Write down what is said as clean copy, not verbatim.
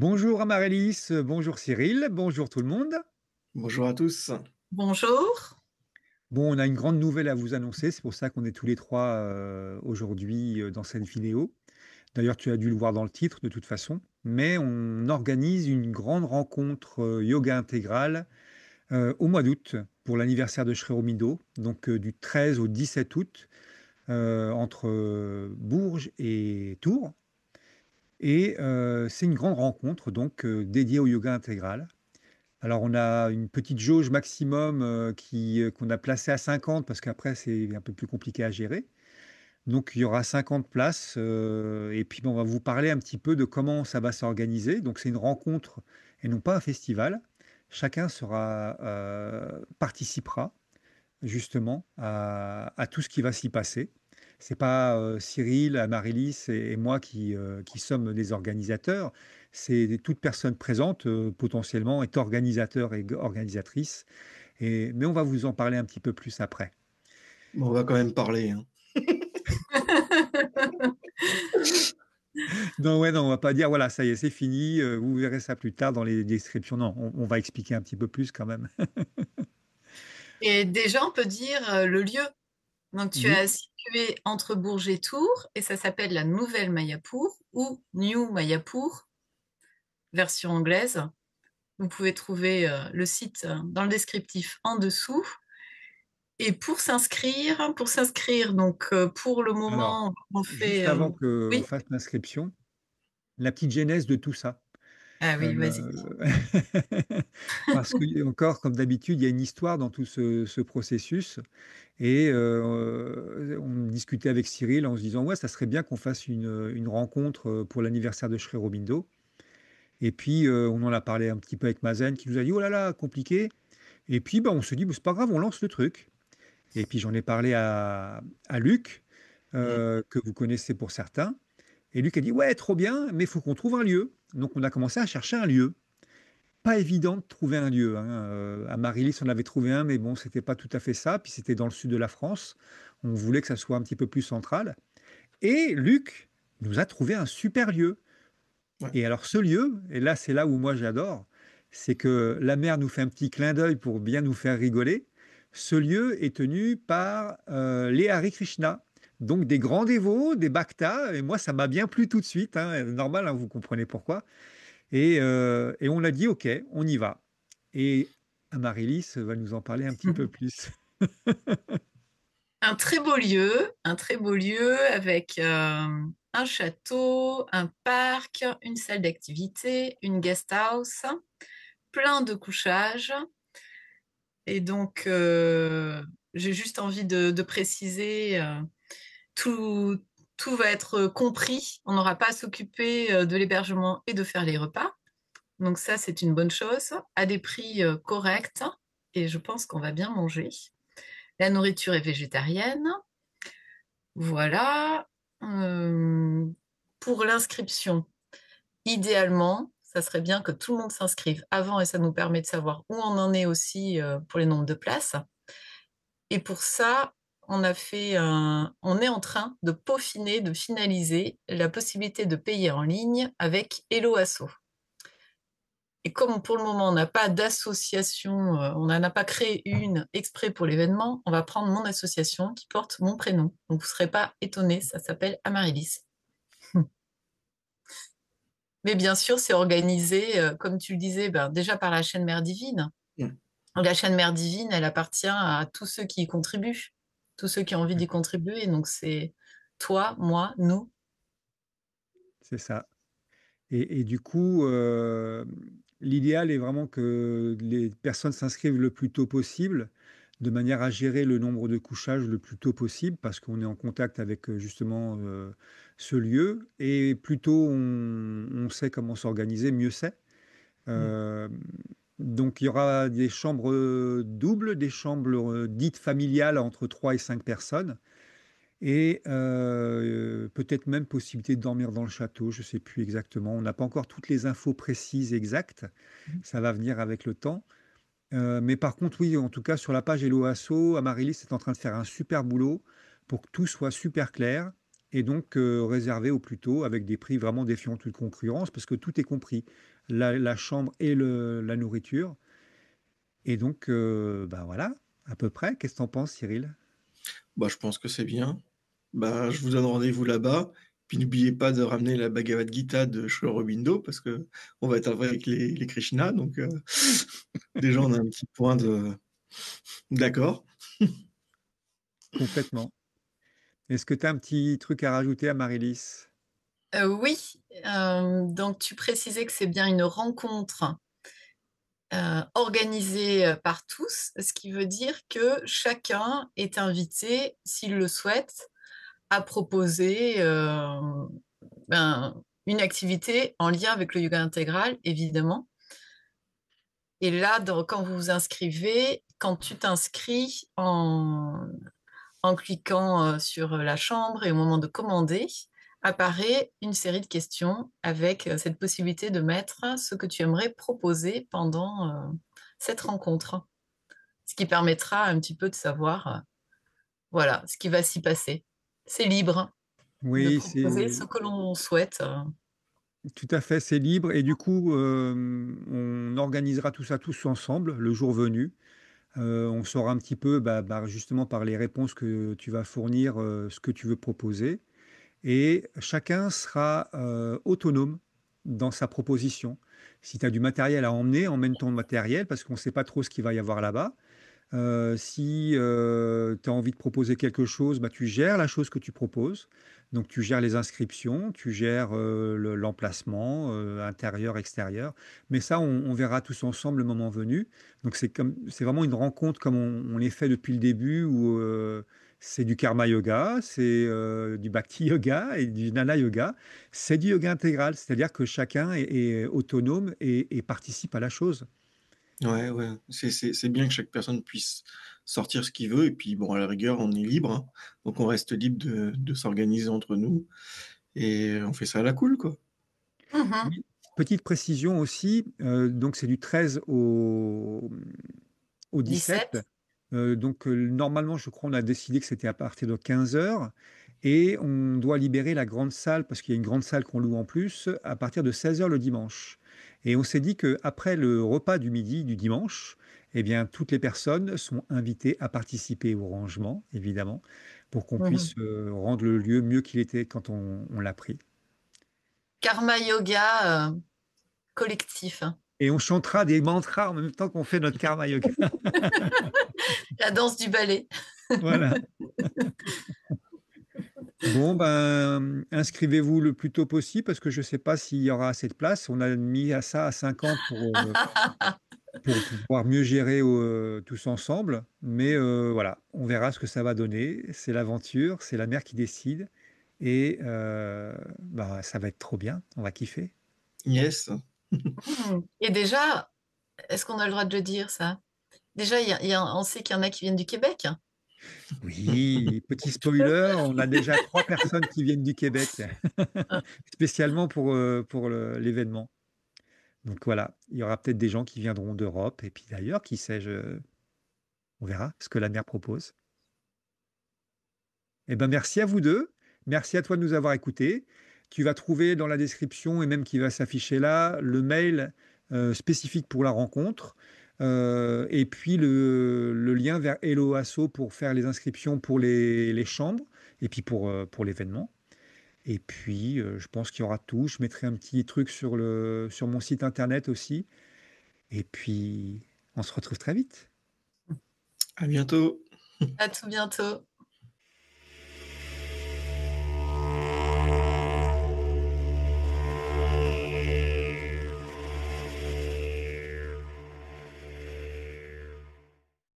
Bonjour Amaryllis, bonjour Cyril, bonjour tout le monde. Bonjour à tous. Bonjour. Bon, on a une grande nouvelle à vous annoncer, c'est pour ça qu'on est tous les 3 aujourd'hui, dans cette vidéo. D'ailleurs, tu as dû le voir dans le titre de toute façon, mais on organise une grande rencontre, yoga intégral, au mois d'août pour l'anniversaire de Sri Aurobindo, donc du 13 au 17 août, entre, Bourges et Tours et c'est une grande rencontre donc, dédiée au yoga intégral. Alors on a une petite jauge maximum, qu'on a placée à 50 parce qu'après c'est un peu plus compliqué à gérer. Donc il y aura 50 places, et puis, on va vous parler un petit peu de comment ça va s'organiser. Donc c'est une rencontre et non pas un festival. Chacun participera justement à tout ce qui va s'y passer. C'est pas, Cyril, Amaryllis et moi qui sommes des organisateurs. C'est toute personne présente, potentiellement est organisateur et organisatrice mais on va vous en parler un petit peu plus après. Bon, on va quand même parler, hein. Non, ouais, non, on va pas dire: «Voilà, ça y est, c'est fini, vous verrez ça plus tard dans les descriptions». Non, on va expliquer un petit peu plus quand même. Et déjà, on peut dire le lieu. Donc, tu Oui, as situé entre Bourges et Tours, et ça s'appelle la Nouvelle Mayapur ou New Mayapur, version anglaise. Vous pouvez trouver le site dans le descriptif en dessous. Et pour s'inscrire, donc pour le alors, moment, on juste fait. avant qu'on Oui. fasse l'inscription, la petite genèse de tout ça. Ah oui, vas-y. Heu, parce qu'il y a encore, comme d'habitude, il y a une histoire dans tout ce processus et on discutait avec Cyril en se disant: «Ouais, ça serait bien qu'on fasse une rencontre, pour l'anniversaire de Sri Aurobindo» et puis, on en a parlé un petit peu avec Mazen qui nous a dit: «Oh là là, compliqué» et puis, bah, on se dit: «Bah, c'est pas grave, on lance le truc» et puis j'en ai parlé à Luc, Mmh. que vous connaissez pour certains et Luc a dit: «Ouais, trop bien, mais il faut qu'on trouve un lieu». Donc on a commencé à chercher un lieu. Pas évident de trouver un lieu, hein, à Marilis, on avait trouvé un, mais bon, c'était pas tout à fait ça, puis c'était dans le sud de la France. On voulait que ça soit un petit peu plus central et Luc nous a trouvé un super lieu Ouais. et alors ce lieu et là, c'est là où moi j'adore, c'est que la mère nous fait un petit clin d'œil pour bien nous faire rigoler. Ce lieu est tenu par, les Hare Krishna, donc des grands dévots, des bhaktas et moi ça m'a bien plu tout de suite, hein, normal, hein, vous comprenez pourquoi et on a dit: «OK, on y va» et Amaryllis va nous en parler un petit peu plus. Un très beau lieu avec un château, un parc, une salle d'activité, une guest house, plein de couchages. Et donc, j'ai juste envie de préciser, tout, tout va être compris. On n'aura pas à s'occuper de l'hébergement et de faire les repas. Donc ça, c'est une bonne chose, à des prix corrects. Et je pense qu'on va bien manger. La nourriture est végétarienne. Voilà. Euh, pour l'inscription, idéalement, ça serait bien que tout le monde s'inscrive avant et ça nous permet de savoir où on en est aussi pour les nombres de places. Et pour ça, on est en train de peaufiner, de finaliser la possibilité de payer en ligne avec Hello Asso. Et comme pour le moment, on n'a pas d'association, on n'en a pas créé une exprès pour l'événement, on va prendre mon association qui porte mon prénom. Donc vous ne serez pas étonnés, ça s'appelle Amaryllis. Mais bien sûr, c'est organisé, comme tu le disais, ben, déjà par la chaîne Mère Divine. Mmh. La chaîne Mère Divine, elle appartient à tous ceux qui y contribuent, tous ceux qui ont envie d'y contribuer. Donc c'est toi, moi, nous. C'est ça et du coup, l'idéal est vraiment que les personnes s'inscrivent le plus tôt possible, de manière à gérer le nombre de couchages le plus tôt possible parce qu'on est en contact avec, justement, ce lieu et plus tôt on sait comment s'organiser, mieux c'est. Mmh. Hem, donc il y aura des chambres, doubles, des chambres, dites familiales entre 3 et 5 personnes et peut-être même possibilité de dormir dans le château, je ne sais plus exactement. On n'a pas encore toutes les infos précises exactes, ça va venir avec le temps. Mais par contre, oui, en tout cas sur la page Hello Asso, Amaryllis est en train de faire un super boulot pour que tout soit super clair et donc réservé au plus tôt avec des prix vraiment défiant toute concurrence parce que tout est compris. la chambre et la nourriture. Et donc, bah voilà, à peu près. Qu'est-ce que t'en penses, Cyril? Bah, je pense que c'est bien. Bah, je vous donne rendez-vous là-bas. Puis n'oubliez pas de ramener la Bhagavad Gita de Sri Aurobindo parce que on va être avec les Krishna. Donc, déjà, on a un petit point d'accord. Complètement. Est-ce que tu as un petit truc à rajouter à Marie-Lys? Oui, donc tu précisais que c'est bien une rencontre organisée par tous, ce qui veut dire que chacun est invité, s'il le souhaite, à proposer ben, une activité en lien avec le yoga intégral, évidemment. Et là, quand vous vous inscrivez, quand tu t'inscris en cliquant sur la chambre et au moment de commander, apparaît une série de questions avec cette possibilité de mettre ce que tu aimerais proposer pendant cette rencontre, ce qui permettra un petit peu de savoir voilà, ce qui va s'y passer. C'est libre de Oui, proposer ce c'est que l'on souhaite. tout à fait, c'est libre. Et du coup, on organisera tout ça tous ensemble le jour venu. On saura un petit peu, justement par les réponses que tu vas fournir, ce que tu veux proposer. Et chacun sera autonome dans sa proposition. Si tu as du matériel à emmener, emmène ton matériel parce qu'on ne sait pas trop ce qu'il va y avoir là-bas. Si tu as envie de proposer quelque chose, bah, tu gères la chose que tu proposes. Donc tu gères les inscriptions, tu gères l'emplacement intérieur, extérieur. Mais ça, on verra tous ensemble le moment venu. Donc c'est vraiment une rencontre comme on les fait depuis le début où c'est du karma yoga, c'est du bhakti yoga et du nana yoga. C'est du yoga intégral, c'est-à-dire que chacun est autonome et participe à la chose. Ouais, ouais. C'est bien que chaque personne puisse sortir ce qu'il veut. Et puis, bon, à la rigueur, on est libre, hein. Donc, on reste libre de s'organiser entre nous. Et on fait ça à la cool, quoi. Mhm. Oui, petite précision aussi, donc c'est du 13 au 17. 17. Donc normalement, je crois, on a décidé que c'était à partir de 15 heures et on doit libérer la grande salle, parce qu'il y a une grande salle qu'on loue en plus, à partir de 16 heures le dimanche. Et on s'est dit qu'après le repas du midi du dimanche, eh bien, toutes les personnes sont invitées à participer au rangement, évidemment, pour qu'on Mhm. puisse rendre le lieu mieux qu'il était quand on l'a pris. Karma yoga collectif, hein. Et on chantera des mantras en même temps qu'on fait notre karma yoga. La danse du ballet. Voilà. Bon, ben, inscrivez-vous le plus tôt possible parce que je ne sais pas s'il y aura assez de place. On a mis à ça à 50 pour pouvoir mieux gérer tous ensemble. Mais voilà, on verra ce que ça va donner. C'est l'aventure, c'est la mère qui décide. Et bah, ça va être trop bien. On va kiffer. Yes. Et déjà, est-ce qu'on a le droit de le dire, ça? Déjà, on sait qu'il y en a qui viennent du Québec. Oui, petit spoiler, on a déjà 3 personnes qui viennent du Québec, spécialement pour l'événement. Donc voilà, il y aura peut-être des gens qui viendront d'Europe et puis d'ailleurs, qui sait, on verra ce que la mer propose. Eh ben, merci à vous deux. Merci à toi de nous avoir écoutés. Tu vas trouver dans la description et même qui va s'afficher là le mail spécifique pour la rencontre et puis le lien vers Hello Asso pour faire les inscriptions pour les chambres et puis pour l'événement. Et puis, je pense qu'il y aura tout. Je mettrai un petit truc sur mon site internet aussi. Et puis, on se retrouve très vite. À bientôt. À tout bientôt.